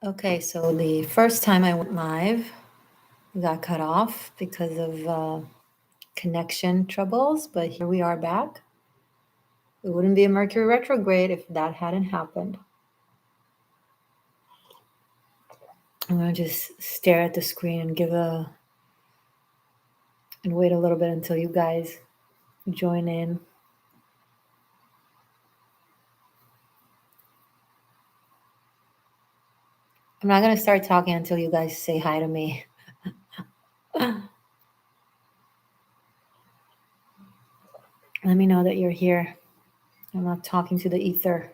Okay, so the first time I went live, we got cut off because of connection troubles, but here we are back. It wouldn't be a Mercury retrograde if that hadn't happened. I'm gonna just stare at the screen and wait a little bit until you guys join in. I'm not gonna start talking until you guys say hi to me. Let me know that you're here. I'm not talking to the ether.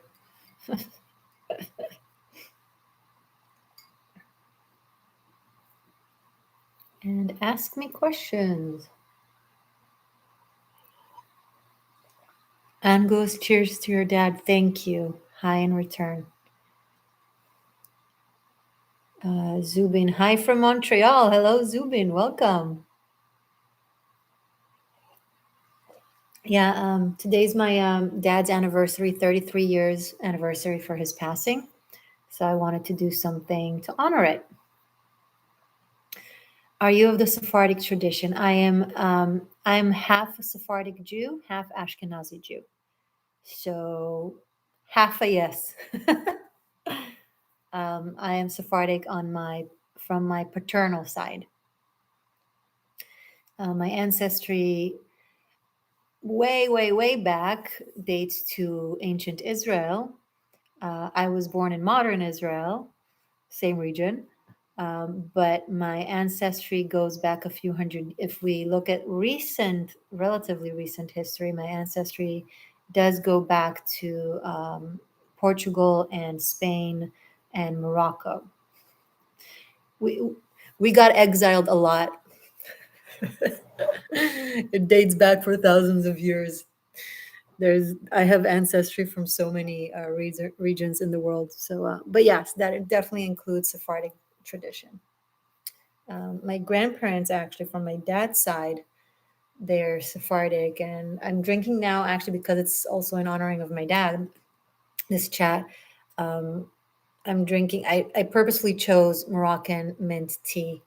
And ask me questions. Angus, cheers to your dad. Thank you. Hi in return. Zubin, hi from Montreal. Hello, Zubin. Welcome. Yeah, today's my dad's anniversary, 33 years anniversary for his passing. So I wanted to do something to honor it. Are you of the Sephardic tradition? I'm half a Sephardic Jew, half Ashkenazi Jew. So half a yes. I am Sephardic from my paternal side. My ancestry way back dates to ancient Israel. I was born in modern Israel, same region, but my ancestry goes back a few hundred. If we look at relatively recent history, my ancestry does go back to Portugal and Spain and Morocco. We got exiled a lot. It dates back for thousands of years. I have ancestry from so many regions in the world. So, but yes, that definitely includes Sephardic tradition. My grandparents, actually, from my dad's side, they're Sephardic, and I'm drinking now actually because it's also in honoring of my dad. This chat, I'm drinking. I purposely chose Moroccan mint tea,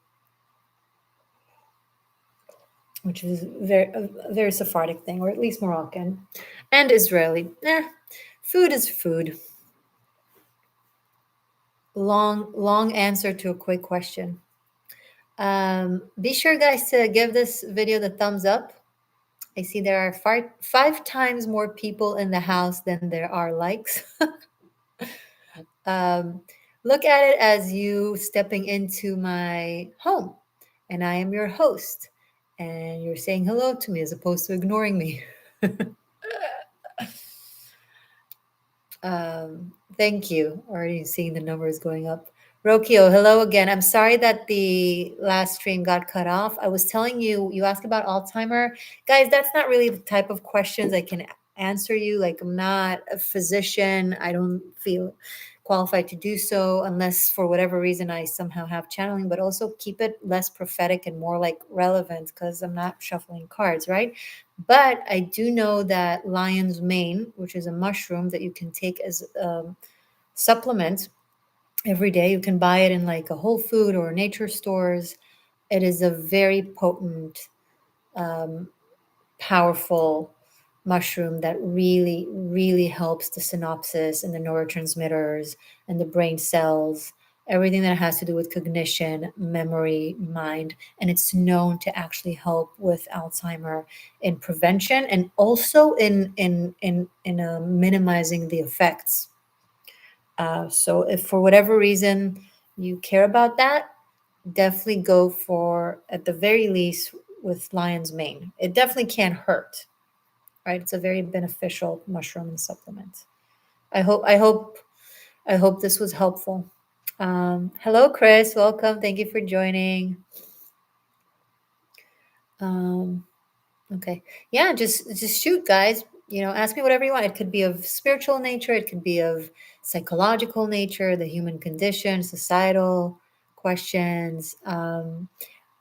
which is a very Sephardic thing, or at least Moroccan and Israeli. Food is food. Long answer to a quick question. Be sure, guys, to give this video the thumbs up. I see there are five times more people in the house than there are likes. Look at it as you stepping into my home, and I am your host, and you're saying hello to me as opposed to ignoring me. Thank you. Already seeing the numbers going up. Rokio, hello again. I'm sorry that the last stream got cut off. I was telling you, you asked about Alzheimer. Guys, that's not really the type of questions I can answer you. Like, I'm not a physician. I don't feel qualified to do so unless for whatever reason I somehow have channeling, but also keep it less prophetic and more like relevant because I'm not shuffling cards, right? But I do know that lion's mane, which is a mushroom that you can take as a supplement every day, you can buy it in like a Whole Food or nature stores. It is a very potent, powerful mushroom that really helps the synapses and the neurotransmitters and the brain cells, everything that has to do with cognition, memory, mind. And it's known to actually help with Alzheimer in prevention and also in minimizing the effects. So if for whatever reason you care about that, definitely go for, at the very least, with lion's mane. It definitely can't hurt, right? It's a very beneficial mushroom and supplement. I hope this was helpful. Hello, Chris. Welcome. Thank you for joining. Okay. Yeah, just shoot, guys. Ask me whatever you want. It could be of spiritual nature, it could be of psychological nature, the human condition, societal questions.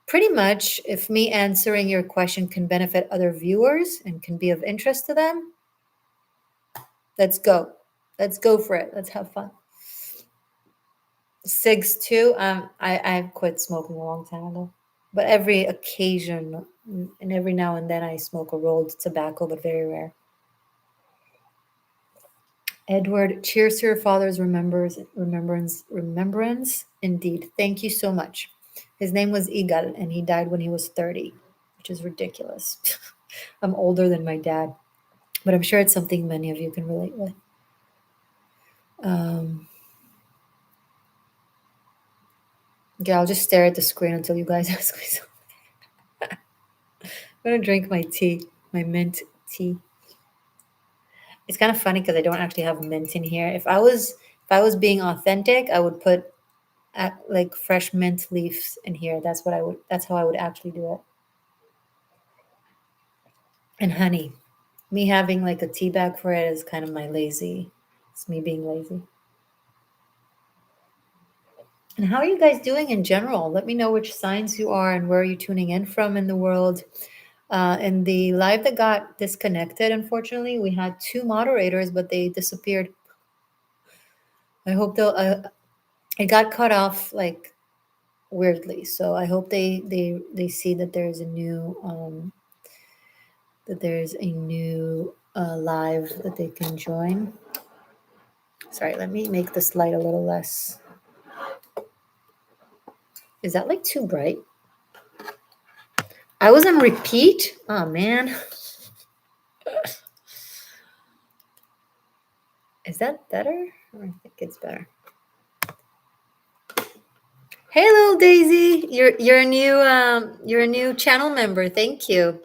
Pretty much, if me answering your question can benefit other viewers and can be of interest to them, let's go. Let's go for it. Let's have fun. Cigs too. I quit smoking a long time ago, but every occasion and every now and then I smoke a rolled tobacco, but very rare. Edward, cheers to your father's remembrance. Indeed, thank you so much. His name was Igal, and he died when he was 30, which is ridiculous. I'm older than my dad, but I'm sure it's something many of you can relate with. Yeah, I'll just stare at the screen until you guys ask me something. I'm gonna drink my tea, my mint tea. It's kind of funny because I don't actually have mint in here. If I was being authentic, I would put like fresh mint leaves in here. That's how I would actually do it. And honey. Me having like a tea bag for it is kind of my lazy. It's me being lazy. And how are you guys doing in general? Let me know which signs you are and where you're tuning in from in the world. In the live that got disconnected, unfortunately, we had two moderators, but they disappeared. I hope they'll. It got cut off like weirdly, so I hope they see that there's a new live that they can join. Sorry, let me make this light a little less. Is that like too bright? I was on repeat. Oh man. Is that better? I think it's better. Hey, little Daisy, you're a new channel member. Thank you.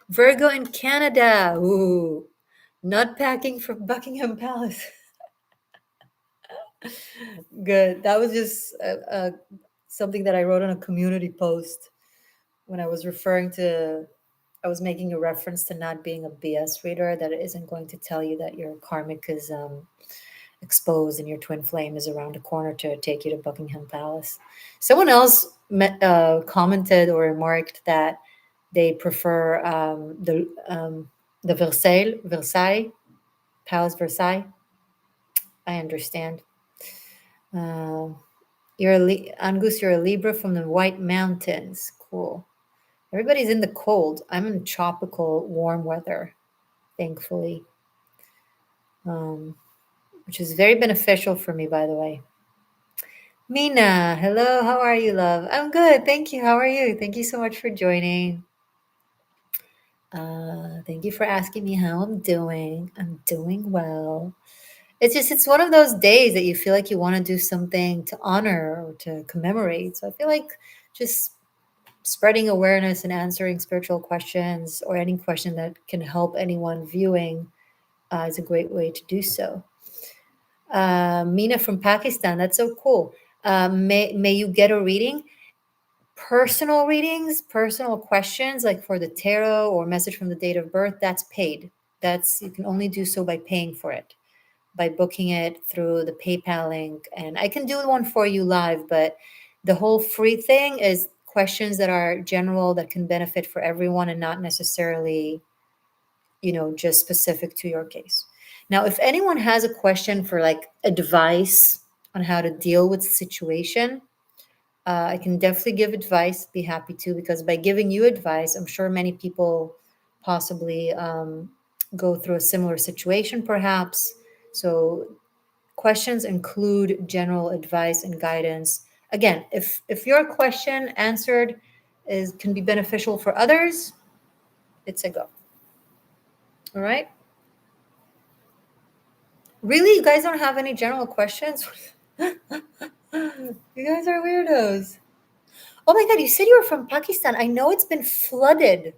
Virgo in Canada. Ooh, nut packing from Buckingham Palace. Good. That was just something that I wrote on a community post when I was referring to. I was making a reference to not being a BS reader. That it isn't going to tell you that your karmic is exposed and your twin flame is around the corner to take you to Buckingham Palace. Someone else commented or remarked that they prefer the Versailles Palace Versailles. I understand. Um, Angus, you're a Libra from the White Mountains. Cool. Everybody's in the cold. I'm in tropical warm weather, thankfully, which is very beneficial for me, by the way. Mina, hello. How are you, love? I'm good. Thank you. How are you? Thank you so much for joining. Thank you for asking me how I'm doing. I'm doing well. It's one of those days that you feel like you want to do something to honor or to commemorate. So I feel like just spreading awareness and answering spiritual questions or any question that can help anyone viewing is a great way to do so. Mina from Pakistan, that's so cool. May you get a reading. Personal readings, personal questions like for the tarot or message from the date of birth, that's paid. That's you can only do so by paying for it, by booking it through the PayPal link. And I can do one for you live, but the whole free thing is questions that are general that can benefit for everyone and not necessarily, just specific to your case. Now, if anyone has a question for like advice on how to deal with the situation, I can definitely give advice, be happy to, because by giving you advice, I'm sure many people possibly go through a similar situation, perhaps. So, questions include general advice and guidance. Again, if your question answered can be beneficial for others, it's a go. All right. Really, you guys don't have any general questions? You guys are weirdos. Oh my God, you said you were from Pakistan. I know it's been flooded,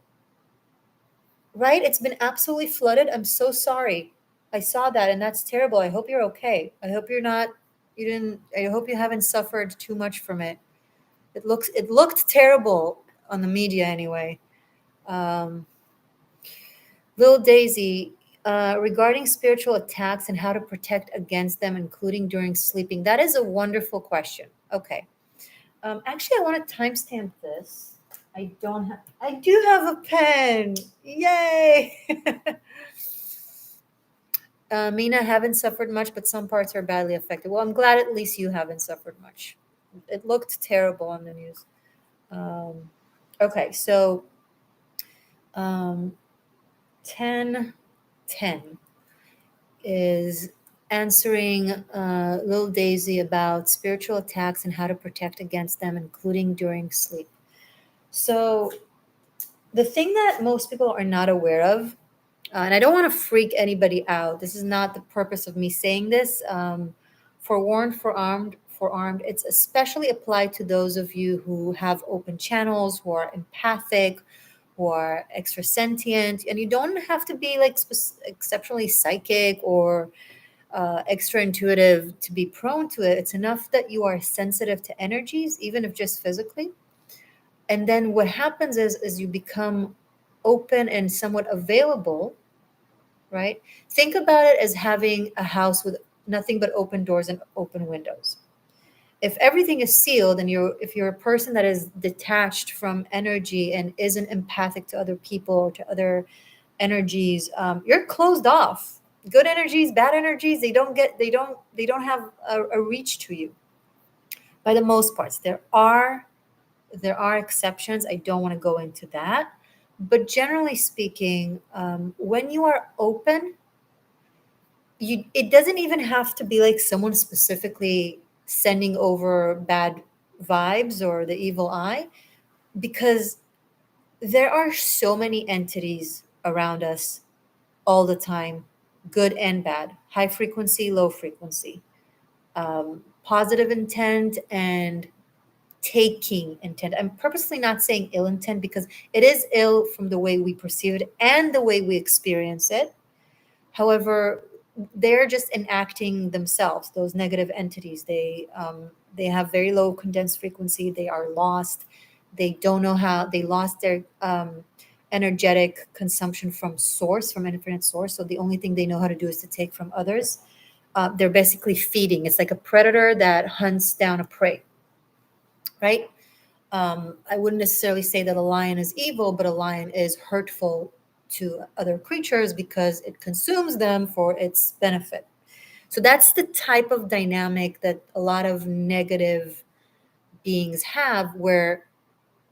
right? It's been absolutely flooded. I'm so sorry. I saw that and that's terrible. I hope you're okay. I hope I hope you haven't suffered too much from it. It looked terrible on the media anyway. Um, Little Daisy, regarding spiritual attacks and how to protect against them, including during sleeping. That is a wonderful question. Okay. Actually, I want to timestamp this. I do have a pen. Yay! Mina, haven't suffered much, but some parts are badly affected. Well, I'm glad at least you haven't suffered much. It looked terrible on the news. Um, okay, so um, 10, 10 is answering Little Daisy about spiritual attacks and how to protect against them, including during sleep. So, the thing that most people are not aware of, and I don't want to freak anybody out. This is not the purpose of me saying this. Forewarned, forearmed. It's especially applied to those of you who have open channels, who are empathic, who are extra sentient, and you don't have to be like exceptionally psychic or extra intuitive to be prone to it. It's enough that you are sensitive to energies, even if just physically. And then what happens is you become open and somewhat available, right? Think about it as having a house with nothing but open doors and open windows. If everything is sealed and if you're a person that is detached from energy and isn't empathic to other people or to other energies, you're closed off. Good energies, bad energies, they don't have a reach to you. By the most parts, there are exceptions. I don't want to go into that, but generally speaking, when you are open, it doesn't even have to be like someone specifically sending over bad vibes or the evil eye, because there are so many entities around us all the time, good and bad, high frequency, low frequency, positive intent and taking intent. I'm purposely not saying ill intent because it is ill from the way we perceive it and the way we experience it. However, they're just enacting themselves. Those negative entities, they have very low condensed frequency. They are lost. They don't know how. They lost their energetic consumption from source, from infinite source. So the only thing they know how to do is to take from others. They're basically feeding. It's like a predator that hunts down a prey, right? I wouldn't necessarily say that a lion is evil, but a lion is hurtful to other creatures because it consumes them for its benefit. So that's the type of dynamic that a lot of negative beings have, where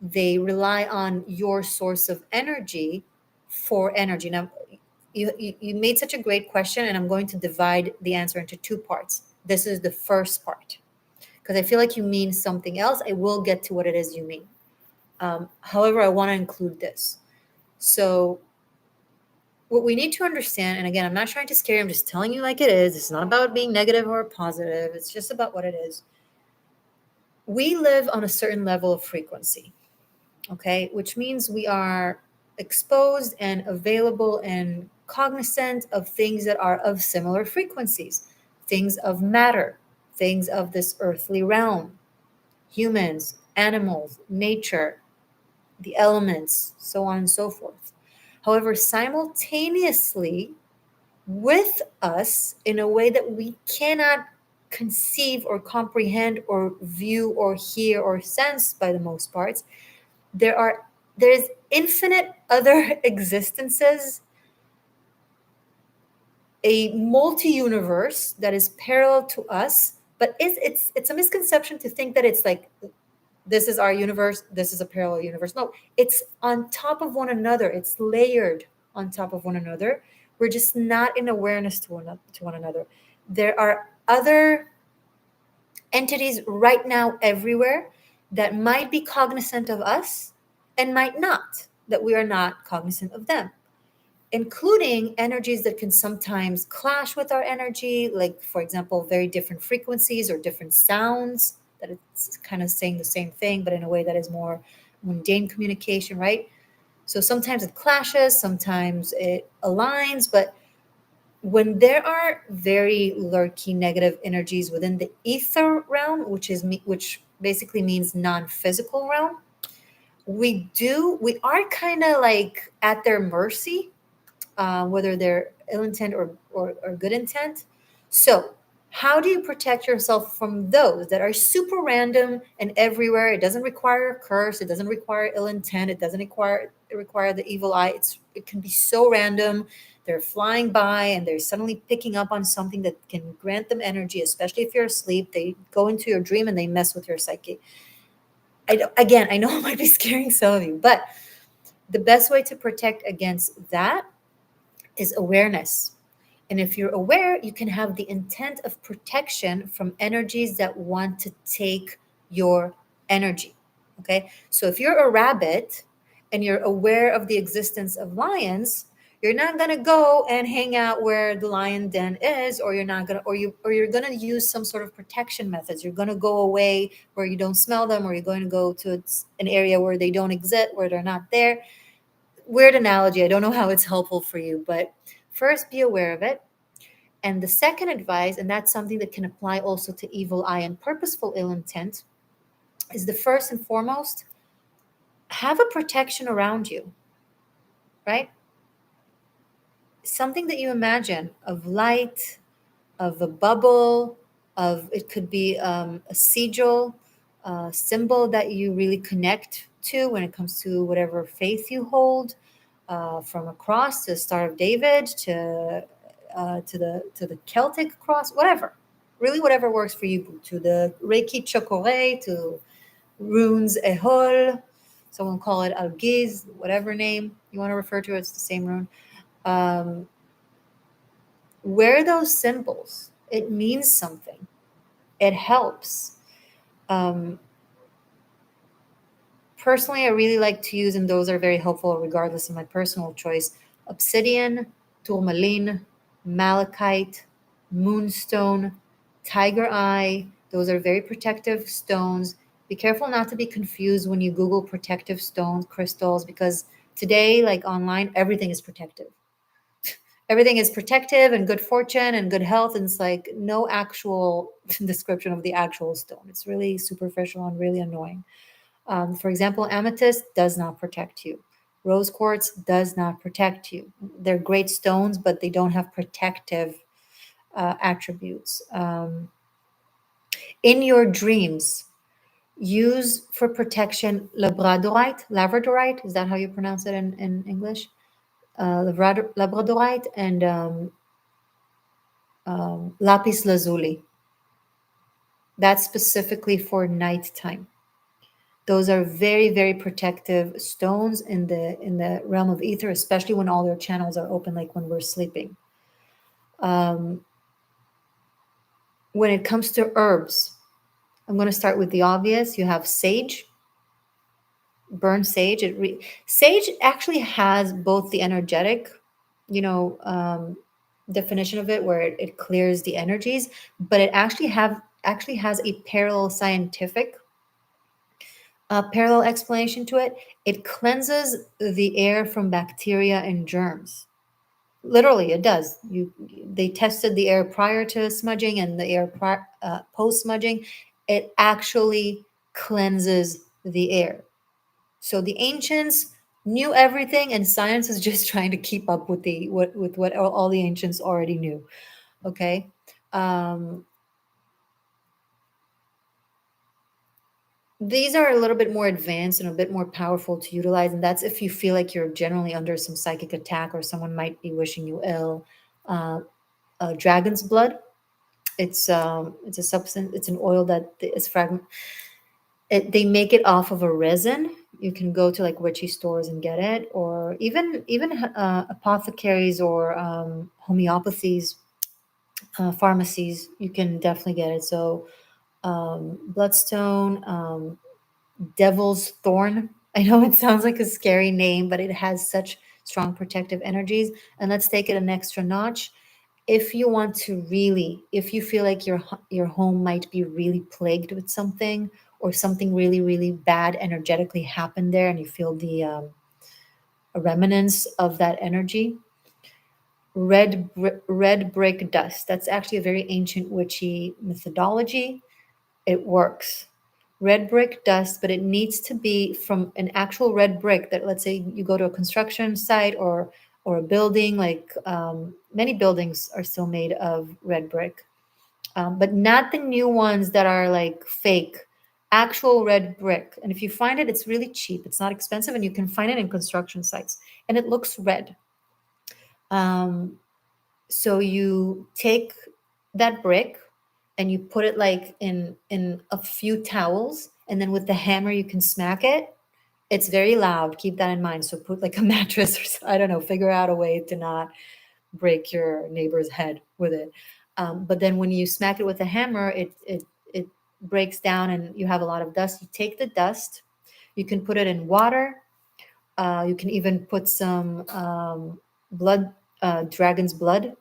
they rely on your source of energy for energy. Now, you made such a great question, and I'm going to divide the answer into two parts. This is the first part because I feel like you mean something else. I will get to what it is you mean. However, I want to include this. So, what we need to understand, and again, I'm not trying to scare you, I'm just telling you like it is. It's not about being negative or positive, it's just about what it is. We live on a certain level of frequency, okay, which means we are exposed and available and cognizant of things that are of similar frequencies, things of matter, things of this earthly realm, humans, animals, nature, the elements, so on and so forth. However, simultaneously with us, in a way that we cannot conceive or comprehend or view or hear or sense by the most parts, there's infinite other existences, a multi-universe that is parallel to us, but it's a misconception to think that it's like this is our universe, this is a parallel universe. No, it's on top of one another. It's layered on top of one another. We're just not in awareness to one another. There are other entities right now everywhere that might be cognizant of us and might not, that we are not cognizant of them, including energies that can sometimes clash with our energy, like, for example, very different frequencies or different sounds, that it's kind of saying the same thing, but in a way that is more mundane communication, right? So sometimes it clashes, sometimes it aligns, but when there are very lurky negative energies within the ether realm, which basically means non-physical realm, we are kind of like at their mercy, whether they're ill intent or good intent. So, how do you protect yourself from those that are super random and everywhere? It doesn't require a curse. It doesn't require ill intent. It doesn't require the evil eye. It can be so random they're flying by and they're suddenly picking up on something that can grant them energy, especially if you're asleep. They go into your dream and they mess with your psyche. Again, I know it might be scaring some of you, but the best way to protect against that is awareness. And if you're aware, you can have the intent of protection from energies that want to take your energy. Okay. So if you're a rabbit and you're aware of the existence of lions, you're not going to go and hang out where the lion den is, or you're not going to, or you're going to use some sort of protection methods. You're going to go away where you don't smell them, or you're going to go to an area where they don't exist, where they're not there. Weird analogy. I don't know how it's helpful for you, but first be aware of it. And the second advice, and that's something that can apply also to evil eye and purposeful ill intent, is the first and foremost, have a protection around you, right? Something that you imagine of light, of a bubble, of it could be a sigil, symbol that you really connect to when it comes to whatever faith you hold, from a cross to the Star of David to the Celtic cross, whatever, really whatever works for you, to the Reiki Chokore, to runes Ehol, someone call it Algiz, whatever name you want to refer to, it's the same rune. Um, wear those symbols. It means something. It helps. Um, Personally, I really like to use, and those are very helpful regardless of my personal choice, obsidian, tourmaline, malachite, moonstone, tiger eye. Those are very protective stones. Be careful not to be confused when you Google protective stones, crystals, because today, like online, everything is protective. Everything is protective and good fortune and good health. And it's like no actual description of the actual stone. It's really superficial and really annoying. For example, amethyst does not protect you. Rose quartz does not protect you. They're great stones, but they don't have protective attributes. In your dreams, use for protection labradorite. Is that how you pronounce it in English? Labradorite and lapis lazuli. That's specifically for nighttime. Those are very, very protective stones in the realm of ether, especially when all their channels are open, like when we're sleeping. Um, when it comes to herbs, I'm going to start with the obvious. You have sage, burn sage. Sage actually has both the energetic, definition of it, where it clears the energies, but it actually has a parallel scientific parallel explanation to it. It cleanses the air from bacteria and germs. Literally, it does. They tested the air prior to smudging and the air post smudging. It actually cleanses the air. So the ancients knew everything, and science is just trying to keep up with what all the ancients already knew. Okay. Um, These are a little bit more advanced and a bit more powerful to utilize, and that's if you feel like you're generally under some psychic attack or someone might be wishing you ill. Uh, Dragon's blood. It's a substance. It's an oil that is fragment. They make it off of a resin. You can go to like witchy stores and get it, or even apothecaries or homeopathies, pharmacies. You can definitely get it. So bloodstone. Devil's Thorn. I know it sounds like a scary name, but it has such strong protective energies. And let's take it an extra notch. If you want to really, if you feel like your home might be really plagued with something, or something really really bad energetically happened there, and you feel the remnants of that energy, red brick dust. That's actually a very ancient witchy methodology. It works. Red brick dust, but it needs to be from an actual red brick that, let's say you go to a construction site or a building, like many buildings are still made of red brick, but not the new ones that are like fake, actual red brick. And if you find it, it's really cheap. It's not expensive, and you can find it in construction sites, and it looks red. So you take that brick and you put it like in a few towels, and then with the hammer you can smack it. It's very loud. Keep that in mind. So put like a mattress or I don't know. Figure out a way to not break your neighbor's head with it. But then when you smack it with a hammer, it breaks down and you have a lot of dust. You take the dust. You can put it in water. You can even put some blood, dragon's blood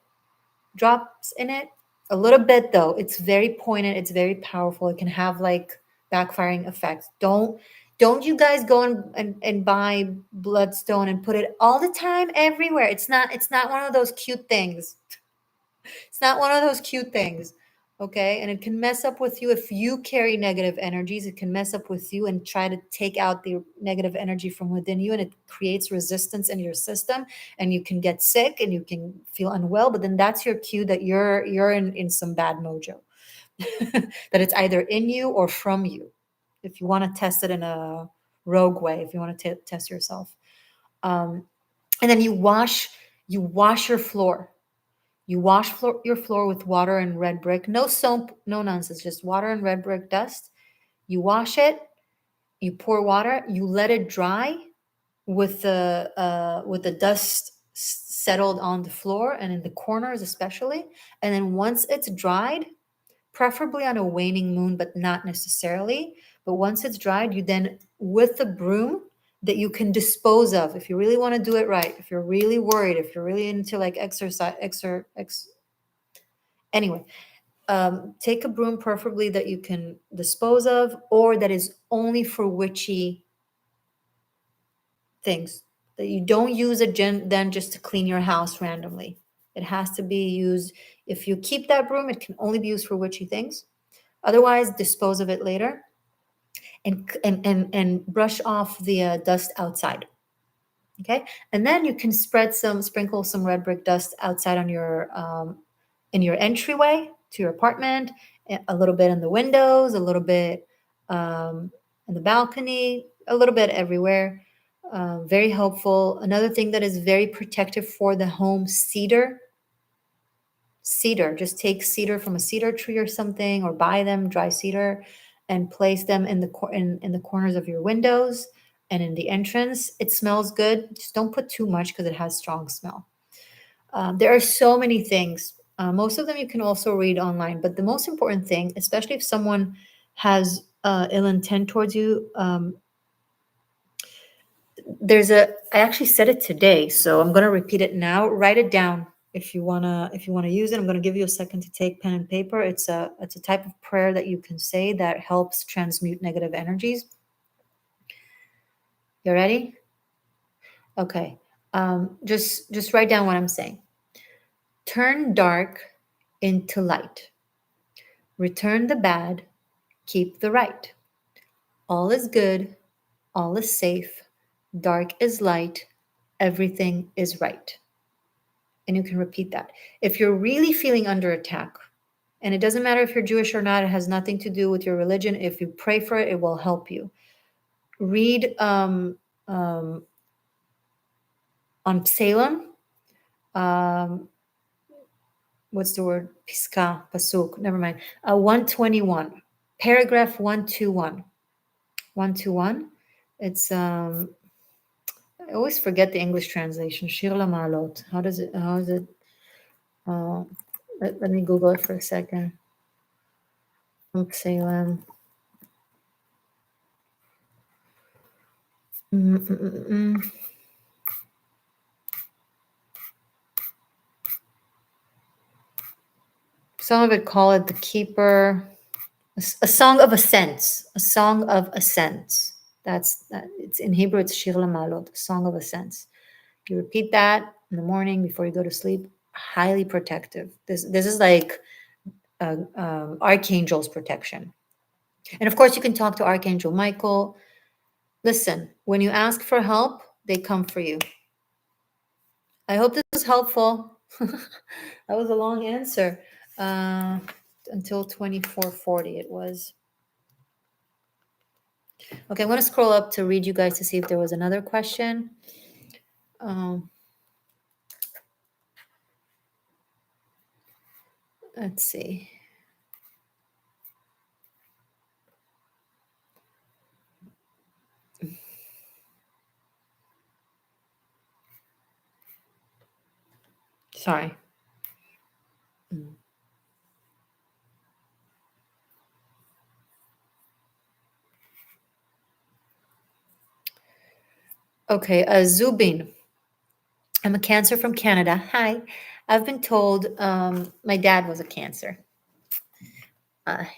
drops in it. A little bit though. It's very poignant. It's very powerful. It can have like backfiring effects. Don't you guys go and buy bloodstone and put it all the time everywhere. It's not one of those cute things. It's not one of those cute things. Okay. And it can mess up with you if you carry negative energies. It can mess up with you and try to take out the negative energy from within you. And it creates resistance in your system. And you can get sick and you can feel unwell. But then that's your cue that you're in some bad mojo. That it's either in you or from you. If you want to test it in a rogue way, if you want to test yourself. And then you wash your floor. You wash your floor with water and red brick. No soap, no nonsense, just water and red brick dust. You wash it, you pour water, you let it dry with the dust settled on the floor and in the corners especially. And then once it's dried, preferably on a waning moon, but not necessarily. But once it's dried, you then, with the broom that you can dispose of, if you really want to do it right, if you're really worried, if you're really into like exercise, anyway, take a broom preferably that you can dispose of or that is only for witchy things, that you don't use it then just to clean your house randomly. It has to be used. If you keep that broom, it can only be used for witchy things. Otherwise, dispose of it later and brush off the dust outside. Okay, and then you can sprinkle some red brick dust outside on your in your entryway to your apartment, a little bit in the windows, a little bit in the balcony, a little bit everywhere. Very helpful. Another thing that is very protective for the home: cedar. Just take cedar from a cedar tree or something, or buy them dry cedar, and place them in the corners of your windows and in the entrance. It smells good. Just don't put too much because it has strong smell. There are so many things. Most of them you can also read online, but the most important thing, especially if someone has ill intent towards you, I actually said it today, so I'm going to repeat it now. Write it down if you want to use it. I'm going to give you a second to take pen and paper. It's a type of prayer that you can say that helps transmute negative energies. You ready? Okay. Just write down what I'm saying. Turn dark into light. Return the bad, keep the right. All is good, all is safe. Dark is light, everything is right. And you can repeat that. If you're really feeling under attack, and it doesn't matter if you're Jewish or not, it has nothing to do with your religion. If you pray for it, it will help you. Read on Salem. What's the word? Piska, pasuk, never mind. 121, paragraph 121. 121. It's I always forget the English translation. Shir Lamalot. How is it? Uh, let me Google it for a second. Salem. Some of it call it the keeper. A song of ascents. A song of ascents. It's in Hebrew. It's Shir Lamalot, song of ascents. You repeat that in the morning before you go to sleep. Highly protective. This is like Archangel's protection. And of course, you can talk to Archangel Michael. Listen, when you ask for help, they come for you. I hope this was helpful. That was a long answer. Until 24:40 it was. Okay, I'm going to scroll up to read you guys to see if there was another question. Let's see. Sorry. Mm. Okay, Zubin. I'm a Cancer from Canada. Hi. I've been told my dad was a Cancer.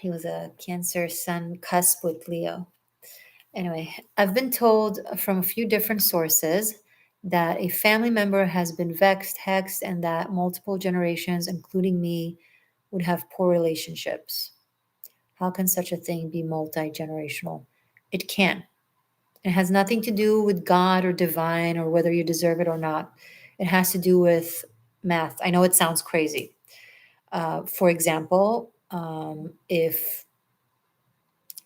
He was a Cancer sun cusp with Leo. Anyway, I've been told from a few different sources that a family member has been vexed, hexed, and that multiple generations, including me, would have poor relationships. How can such a thing be multi generational? It can. It has nothing to do with God or divine or whether you deserve it or not. It has to do with math. I know it sounds crazy. For example, if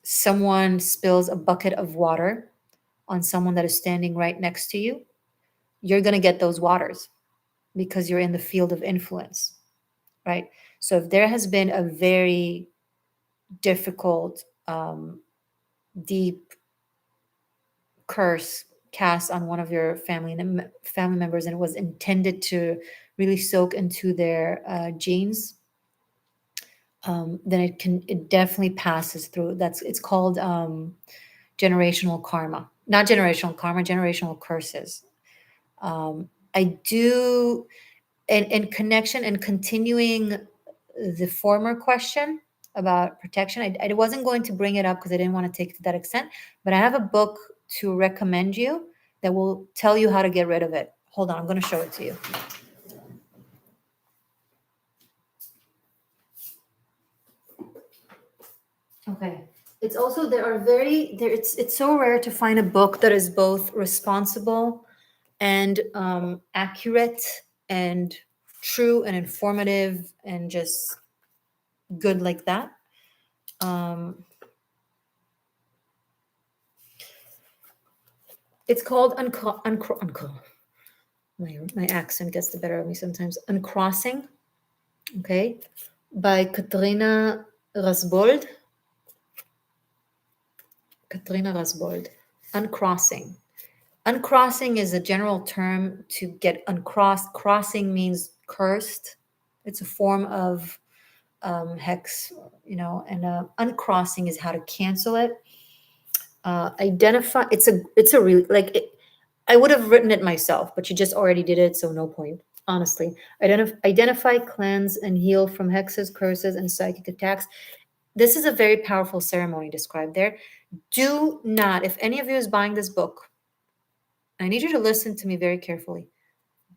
someone spills a bucket of water on someone that is standing right next to you, you're going to get those waters because you're in the field of influence, right? So if there has been a very difficult, deep curse cast on one of your family members and it was intended to really soak into their genes, then it definitely passes through. It's called generational karma, not generational karma, generational curses. I do, and connection and continuing the former question about protection. I wasn't going to bring it up because I didn't want to take it to that extent, but I have a book to recommend you that will tell you how to get rid of it. Hold on, I'm going to show it to you. Okay. It's also there are very there it's so rare to find a book that is both responsible and accurate and true and informative and just good like that. Um, it's called my accent gets the better of me sometimes. Uncrossing, okay, by Katrina Rasbold. Katrina Rasbold. Uncrossing. Uncrossing is a general term to get uncrossed. Crossing means cursed. It's a form of hex, and uncrossing is how to cancel it. Identify. It's a real like. I would have written it myself, but you just already did it, so no point. Honestly, identify, cleanse, and heal from hexes, curses, and psychic attacks. This is a very powerful ceremony described there. Do not, if any of you is buying this book, I need you to listen to me very carefully.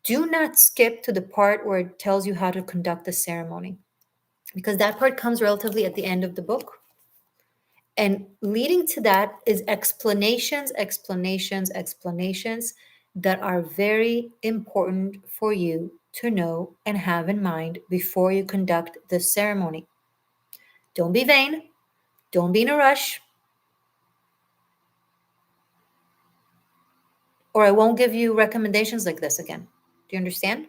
Do not skip to the part where it tells you how to conduct the ceremony, because that part comes relatively at the end of the book. And leading to that is explanations, explanations, explanations that are very important for you to know and have in mind before you conduct the ceremony. Don't be vain. Don't be in a rush, or I won't give you recommendations like this again. Do you understand?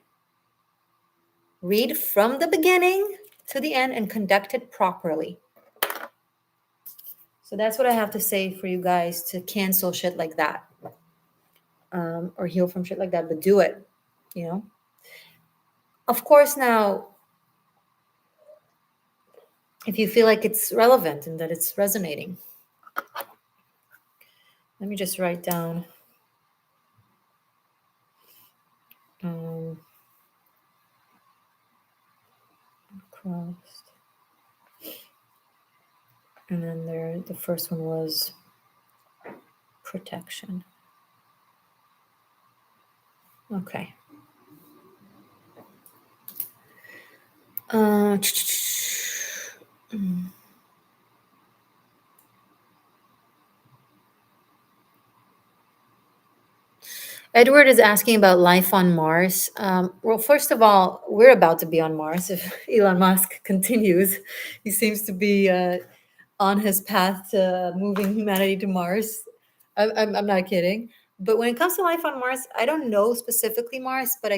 Read from the beginning to the end and conduct it properly. So that's what I have to say for you guys to cancel shit like that, or heal from shit like that, but do it, you know? Of course, now, if you feel like it's relevant and that it's resonating, let me just write down. Um, Crossed. And then the first one was protection. Okay. Uh, Edward is asking about life on Mars. Well, first of all, we're about to be on Mars if Elon Musk continues. He seems to be on his path to moving humanity to Mars. I'm not kidding. But when it comes to life on Mars, I don't know specifically Mars, but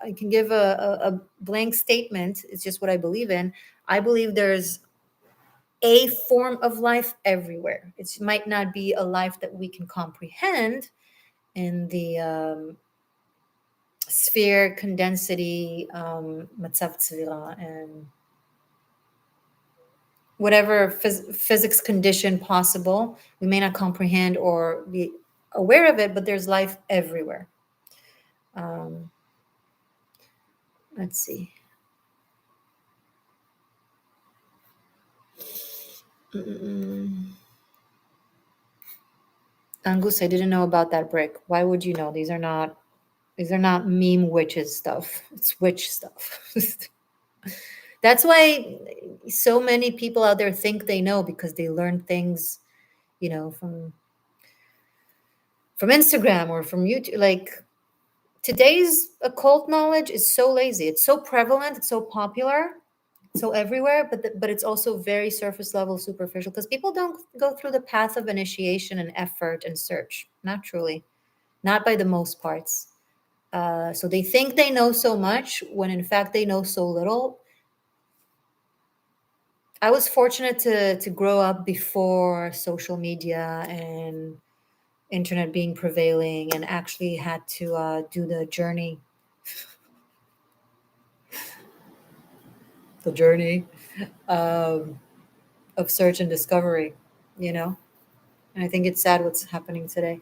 I can give a blank statement. It's just what I believe in. I believe there's a form of life everywhere. It might not be a life that we can comprehend in the sphere, condensity, matzav tzvira, and whatever physics condition possible. We may not comprehend or be aware of it, but there's life everywhere. Um, let's see. Angus, I didn't know about that brick. Why would you know? These are not meme witches stuff. It's witch stuff. That's why so many people out there think they know because they learn things, from Instagram or from YouTube. Like today's occult knowledge is so lazy. It's so prevalent. It's so popular. So everywhere, but it's also very surface level, superficial because people don't go through the path of initiation and effort and search. Not truly, not by the most parts. So they think they know so much when in fact they know so little. I was fortunate to grow up before social media and internet being prevailing, and actually had to do the journey um, of search and discovery. You know, and I think it's sad what's happening today.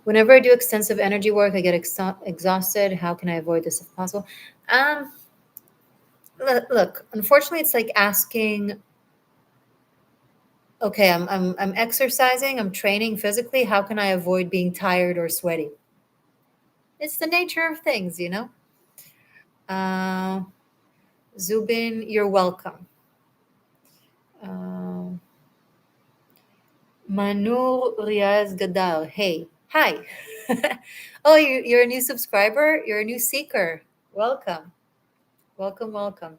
Whenever I do extensive energy work, I get exhausted. How can I avoid this if possible? Um, look, unfortunately, it's like asking, okay, I'm exercising, I'm training physically. How can I avoid being tired or sweaty? It's the nature of things, you know. Uh, Zubin, you're welcome. Uh, Manur Riaz Gadal, hey, hi. Oh, you're a new subscriber. You're a new seeker. Welcome, welcome, welcome.